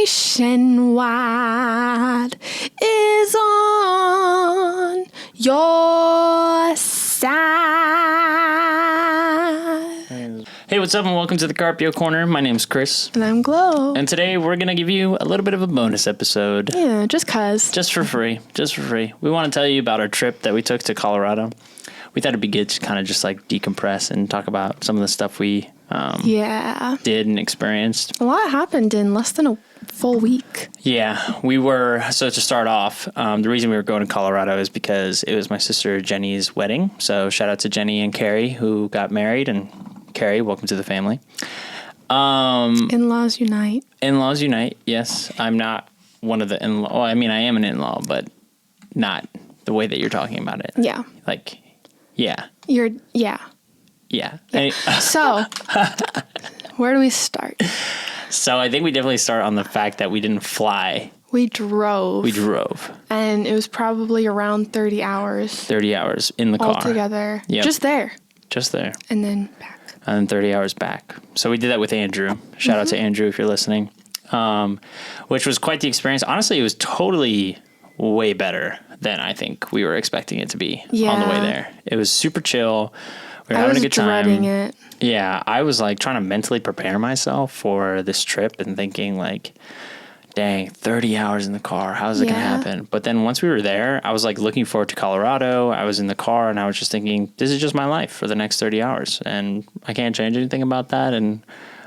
nationwide is on your side. Hey, what's up and welcome to the Carpio Corner. My name's Chris. And I'm Glo. And today we're going to give you a little bit of a bonus episode. Yeah, just cuz. Just for free. We want to tell you about our trip that we took to Colorado. We thought it'd be good to kind of just like decompress and talk about some of the stuff we did and experienced. A lot happened in less than a full week. Yeah, so to start off, the reason we were going to Colorado is because it was my sister Jenny's wedding. So shout out to Jenny and Carrie who got married, and Carrie, welcome to the family. In-laws unite. In-laws unite, yes. I'm not one of the in-law. Well, I mean, I am an in-law, but not the way that you're talking about it. Yeah. Like, yeah. Yeah. So, where do we start? So I think we definitely start on the fact that we didn't fly. We drove. And it was probably around 30 hours. 30 hours in the car. Altogether. Yep. Just there. And then back. And 30 hours back. So we did that with Andrew. Shout out to Andrew if you're listening. Which was quite the experience. Honestly, it was totally way better than I think we were expecting it to be on the way there. It was super chill. We were having a good time. I was dreading it. Yeah, I was like trying to mentally prepare myself for this trip and thinking like, dang, 30 hours in the car. How's it going to happen? But then once we were there, I was like looking forward to Colorado. I was in the car and I was just thinking, this is just my life for the next 30 hours. And I can't change anything about that. And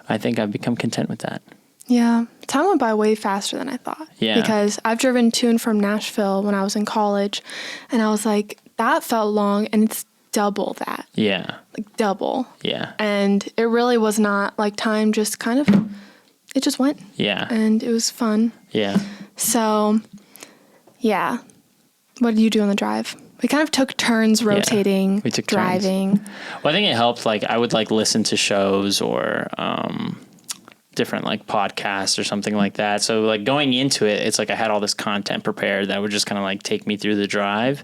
I think I've become content with that. Yeah. Time went by way faster than I thought. Yeah. Because I've driven to and from Nashville when I was in college. And I was like, that felt long. And it's double that. Yeah. Like double. Yeah. And it really was not like time just kind of... It just went. Yeah. And it was fun. Yeah. So, yeah. What did you do on the drive? We kind of took turns rotating, we took driving. Turns. Well, I think it helped. Like, I would like listen to shows or different like podcasts or something like that. So like going into it, it's like I had all this content prepared that would just kind of like take me through the drive.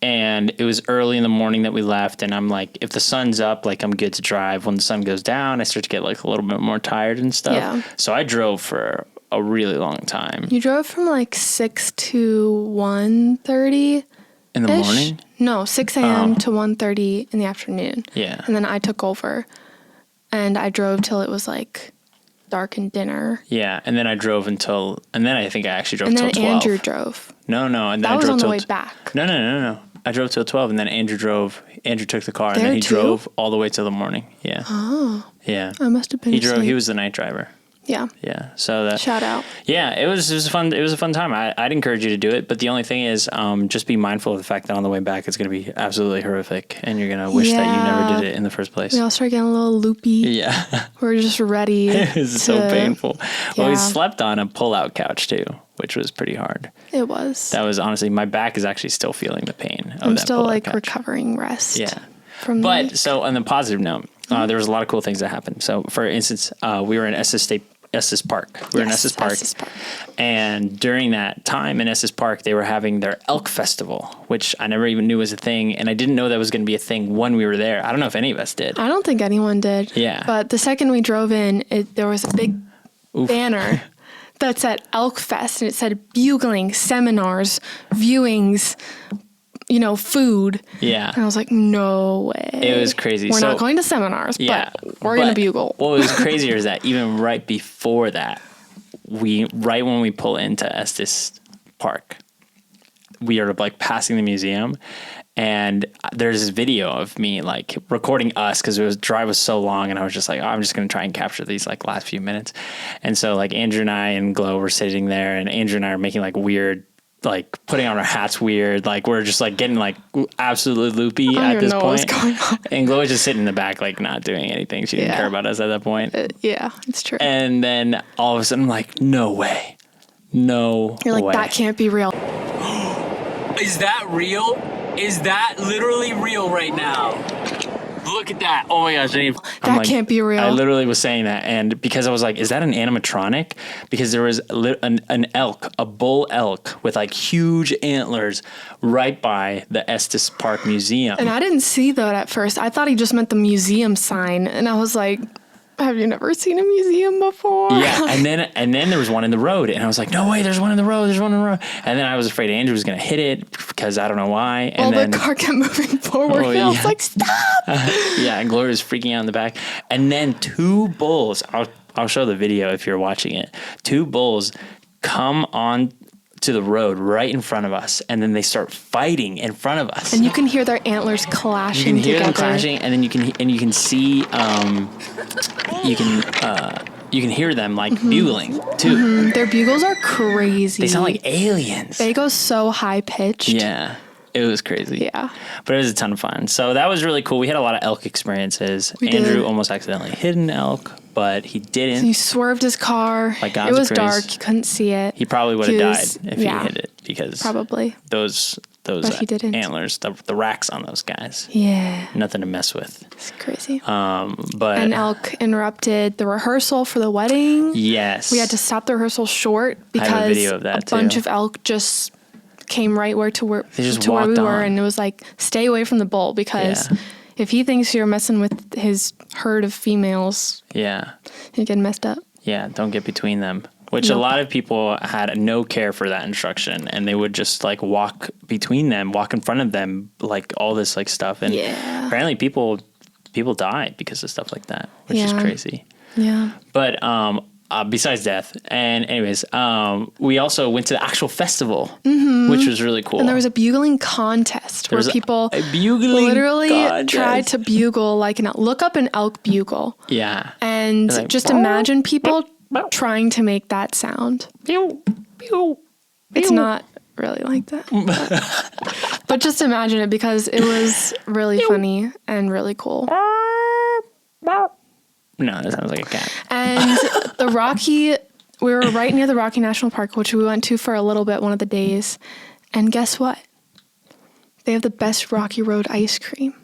And it was early in the morning that we left. And I'm like, if the sun's up, like I'm good to drive. When the sun goes down, I start to get like a little bit more tired and stuff. Yeah. So I drove for a really long time. You drove from like 6 to 1:30 in the morning? No, 6 a.m. to 1:30 in the afternoon. Yeah. And then I took over and I drove till it was like dark and dinner. Yeah. And then I drove and then I think I actually drove till 12. And then Andrew drove. No. And then that was on the way back. No. I drove till 12 and then Andrew drove. Andrew took the car and then he drove all the way till the morning. Yeah. Oh. Yeah. I must have been asleep. He was the night driver. Yeah. Yeah. So that shout out. Yeah, it was fun. It was a fun time. I'd encourage you to do it, but the only thing is, just be mindful of the fact that on the way back it's going to be absolutely horrific, and you're going to wish that you never did it in the first place. We all start getting a little loopy. Yeah. We're just ready. It was so painful. Yeah. Well, we slept on a pull-out couch too, which was pretty hard. It was. That was honestly, my back is actually still feeling the pain of I'm that still like couch. Recovering rest. Yeah. So on the positive note, there was a lot of cool things that happened. So for instance, we were in Estes Park. We were in Estes Park. And during that time in Estes Park, they were having their Elk Festival, which I never even knew was a thing. And I didn't know that was going to be a thing when we were there. I don't know if any of us did. I don't think anyone did. Yeah. But the second we drove in, there was a big banner that said Elk Fest. And it said bugling, seminars, viewings, food. Yeah. And I was like, no way. It was crazy. We're not going to seminars, but we're going to bugle. What was crazier is that even right before that, right when we pull into Estes Park, we are like passing the museum, and there's this video of me like recording us because the drive was so long, and I was just like, I'm just going to try and capture these like last few minutes. And so like Andrew and I and Glo were sitting there, and Andrew and I are making like weird, like putting on our hats weird, like we're just like getting like absolutely loopy at this point. What's going on. And Glo was just sitting in the back, like not doing anything. She didn't care about us at that point. Yeah, it's true. And then all of a sudden, I'm like, no way. You're like, that can't be real. Is that real? Is that literally real right now? Look at that. Oh my gosh. That can't be real. I literally was saying that. And because I was like, is that an animatronic? Because there was an elk, a bull elk with like huge antlers right by the Estes Park Museum. And I didn't see that at first. I thought he just meant the museum sign. And I was like, have you never seen a museum before? Yeah, and then there was one in the road, and I was like, no way, there's one in the road, and then I was afraid Andrew was gonna hit it because I don't know why. And then the car kept moving forward, and I was like, stop! Yeah, and Gloria was freaking out in the back, and then two bulls. I'll show the video if you're watching it. Two bulls come on to the road right in front of us, and then they start fighting in front of us. And you can hear their antlers clashing. You can hear them together. clashing, and then you can see you can hear them like bugling too. Mm-hmm. Their bugles are crazy. They sound like aliens. They go so high pitched. Yeah. It was crazy. Yeah. But it was a ton of fun. So that was really cool. We had a lot of elk experiences. Andrew almost accidentally hit an elk, but he didn't. He swerved his car. By God's it was grace. dark. You couldn't see it. He probably would have died if he hit it because probably those but he didn't. antlers, the racks on those guys. Yeah. Nothing to mess with. It's crazy. But an elk interrupted the rehearsal for the wedding. Yes. We had to stop the rehearsal short because I have a video of that bunch of elk just came right where we were, and it was like, stay away from the bull because if he thinks you're messing with his herd of females, yeah, you get messed up. Yeah, don't get between them. Which a lot of people had no care for that instruction, and they would just like walk between them, walk in front of them, like all this like stuff. And apparently people died because of stuff like that, which is crazy. Yeah. But besides death, and anyways, we also went to the actual festival, which was really cool. And there was a bugling contest where people literally tried to bugle like an elk. Look up an elk bugle. Yeah. And like, just imagine people trying to make that sound. It's not really like that. But just imagine it because it was really funny and really cool. No, that sounds like a cat. And we were right near the Rocky National Park, which we went to for a little bit one of the days. And guess what? They have the best Rocky Road ice cream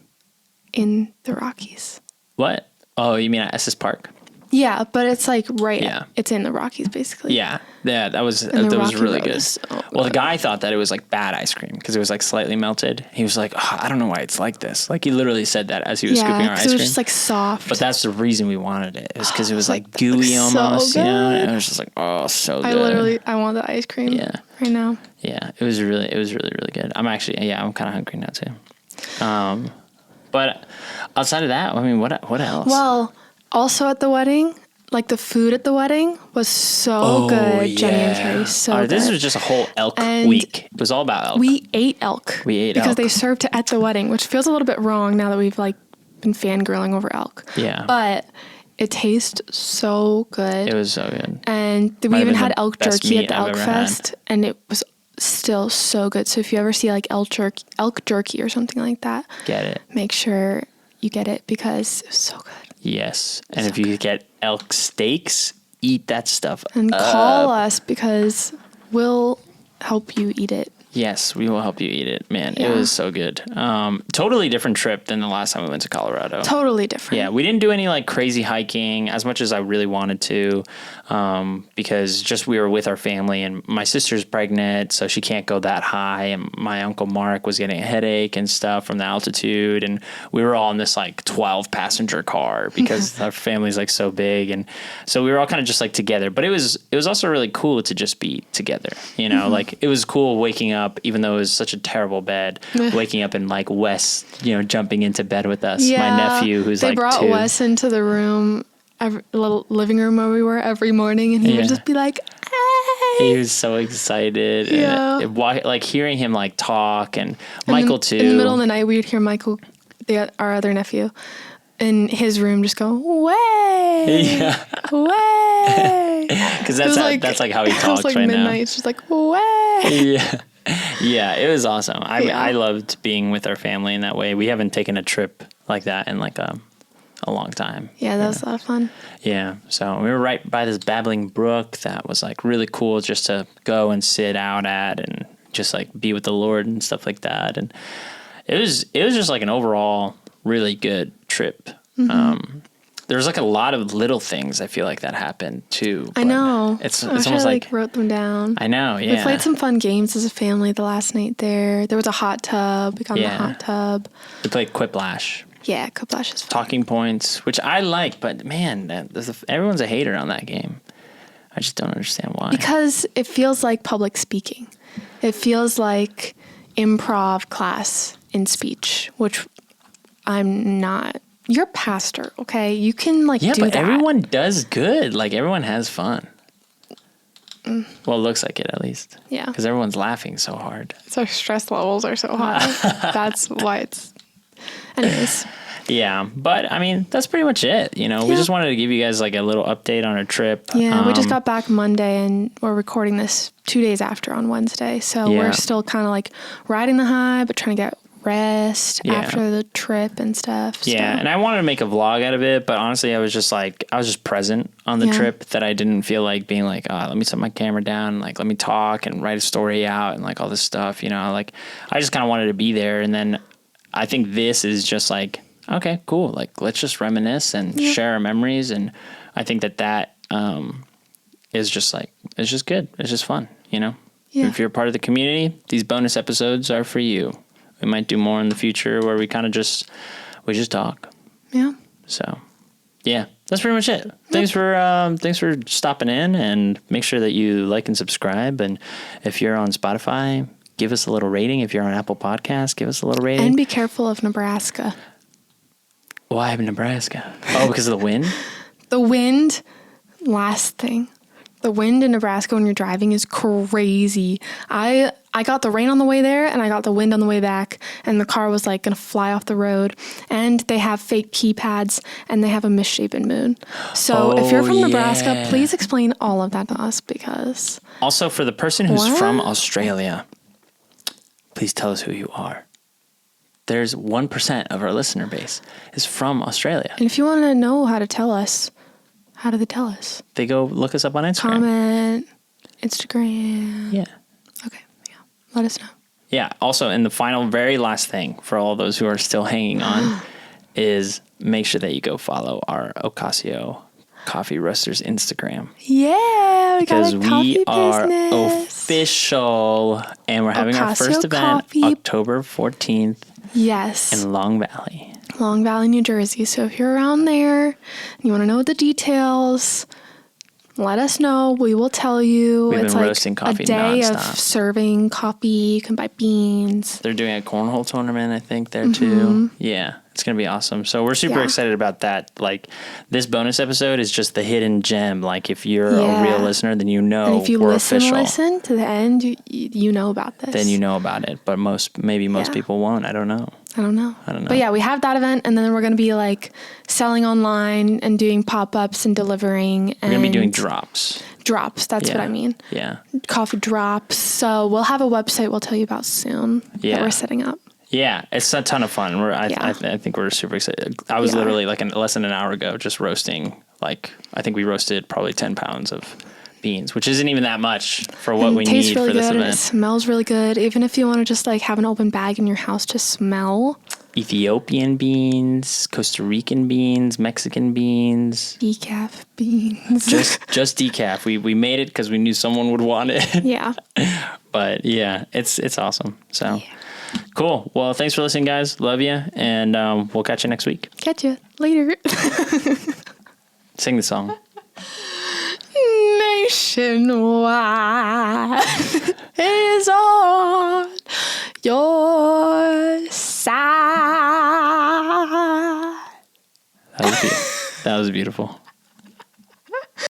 in the Rockies. What? Oh, you mean at Estes Park? Yeah, but it's like it's in the Rockies basically. Yeah, that was really good. Well, the guy thought that it was like bad ice cream because it was like slightly melted. He was like, I don't know why it's like this. Like he literally said that as he was scooping our ice cream. It was just like soft. But that's the reason we wanted it. It was because it was like gooey almost, you know? And it was just like, so good. I want the ice cream right now. Yeah, it was really good. I'm kind of hungry now too. But outside of that, I mean, what else? Well, also at the wedding, like the food at the wedding was so good. Jenny and Carrie, so good. This was just a whole elk week. It was all about elk. We ate elk. Because they served it at the wedding, which feels a little bit wrong now that we've like been fangirling over elk. Yeah. But it tastes so good. It was so good. And we even had elk jerky at the Elk Fest, and it was still so good. So if you ever see like elk jerky or something like that, get it. Make sure you get it because it was so good. Yes. And if you get elk steaks, eat that stuff and call us because we'll help you eat it. Yes, we will help you eat it. Man, it was so good. Totally different trip than the last time we went to Colorado. Totally different. Yeah, we didn't do any like crazy hiking as much as I really wanted to because just we were with our family and my sister's pregnant, so she can't go that high. And my Uncle Mark was getting a headache and stuff from the altitude. And we were all in this like 12 passenger car because our family's like so big. And so we were all kind of just like together. But it was also really cool to just be together. You know, like it was cool waking up, even though it was such a terrible bed, waking up and like Wes, you know, jumping into bed with us. Yeah, my nephew, who's like 2. They brought Wes into the room, little living room where we were every morning, and he would just be like, hey. He was so excited. Yeah. And like hearing him like talk and Michael too. In the middle of the night, we would hear Michael, our other nephew, in his room just go, way. Yeah. Way. Because that's like how he talks it was like right midnight. now. It's just like, way. Yeah. Yeah, it was awesome. I loved being with our family in that way. We haven't taken a trip like that in like a long time. Yeah, that was a lot of fun. Yeah, so we were right by this babbling brook that was like really cool just to go and sit out at and just like be with the Lord and stuff like that. And it was just like an overall really good trip. Mm-hmm. There's like a lot of little things I feel like that happened too. I know. It's almost like wrote them down. I know. Yeah. We played some fun games as a family the last night there. There was a hot tub. We got in the hot tub. We played Quiplash. Yeah, Quiplash is fun. Talking Points, which I like, but man, everyone's a hater on that game. I just don't understand why. Because it feels like public speaking. It feels like improv class in speech, which I'm not. You're a pastor, okay? You can do that. Everyone does good. Like, everyone has fun. Well, it looks like it, at least. Yeah. Because everyone's laughing so hard. So our stress levels are so high. That's why it's... Anyways. Yeah, but I mean, that's pretty much it. We just wanted to give you guys like a little update on our trip. Yeah, we just got back Monday and we're recording this 2 days after on Wednesday. So we're still kind of like riding the high, but trying to get rest after the trip and stuff. Yeah, and I wanted to make a vlog out of it, but honestly, I was just present on the trip, that I didn't feel like being like, let me set my camera down, like let me talk and write a story out and like all this stuff, like I just kind of wanted to be there. And then I think this is just like, okay, cool, like let's just reminisce and share our memories. And I think that is just like, it's just good, it's just fun, If you're part of the community, these bonus episodes are for you. We might do more in the future where we kind of just talk. Yeah. So, yeah, that's pretty much it. Thanks for stopping in, and make sure that you like and subscribe. And if you're on Spotify, give us a little rating. If you're on Apple Podcasts, give us a little rating. And be careful of Nebraska. Why Nebraska? Oh, because of the wind? The wind, last thing. The wind in Nebraska when you're driving is crazy. I got the rain on the way there and I got the wind on the way back, and the car was like going to fly off the road. And they have fake keypads and they have a misshapen moon. So if you're from Nebraska, please explain all of that to us, because... Also, for the person who's from Australia, please tell us who you are. There's 1% of our listener base is from Australia. And if you want to know how to tell us, how do they tell us? They go look us up on Instagram. Comment, Instagram. Yeah. Okay. Yeah. Let us know. Yeah. Also, and the final, very last thing for all those who are still hanging on is make sure that you go follow our Ocasio Coffee Roasters Instagram. Yeah. Because we are official, and we're having our first event October 14th. Yes. In Long Valley. Long Valley, New Jersey. So if you're around there and you want to know the details, let us know. We will tell you. We've it's been like roasting coffee a day nonstop. of serving coffee. You can buy beans. They're doing a cornhole tournament, I think, there too. Yeah, it's going to be awesome. So we're super excited about that. Like, this bonus episode is just the hidden gem. Like, if you're a real listener, then and if you we're listen official. to the end, you know about this. Then you know about it. But most people won't. I don't know. I don't know. But yeah, we have that event, and then we're going to be like selling online and doing pop-ups and delivering. We're going to be doing drops. Drops, that's what I mean. Yeah. Coffee drops. So we'll have a website we'll tell you about soon that we're setting up. Yeah, it's a ton of fun. I think we're super excited. I was literally like less than an hour ago just roasting, like, I think we roasted probably 10 pounds of beans, which isn't even that much for what we need for this event. It smells really good. Even if you want to just like have an open bag in your house to smell. Ethiopian beans, Costa Rican beans, Mexican beans. Decaf beans. just decaf. We made it because we knew someone would want it. Yeah. But yeah, it's awesome. So cool. Well, thanks for listening, guys. Love you. And we'll catch you next week. Catch you later. Sing the song. Nationwide is on your side. That was beautiful.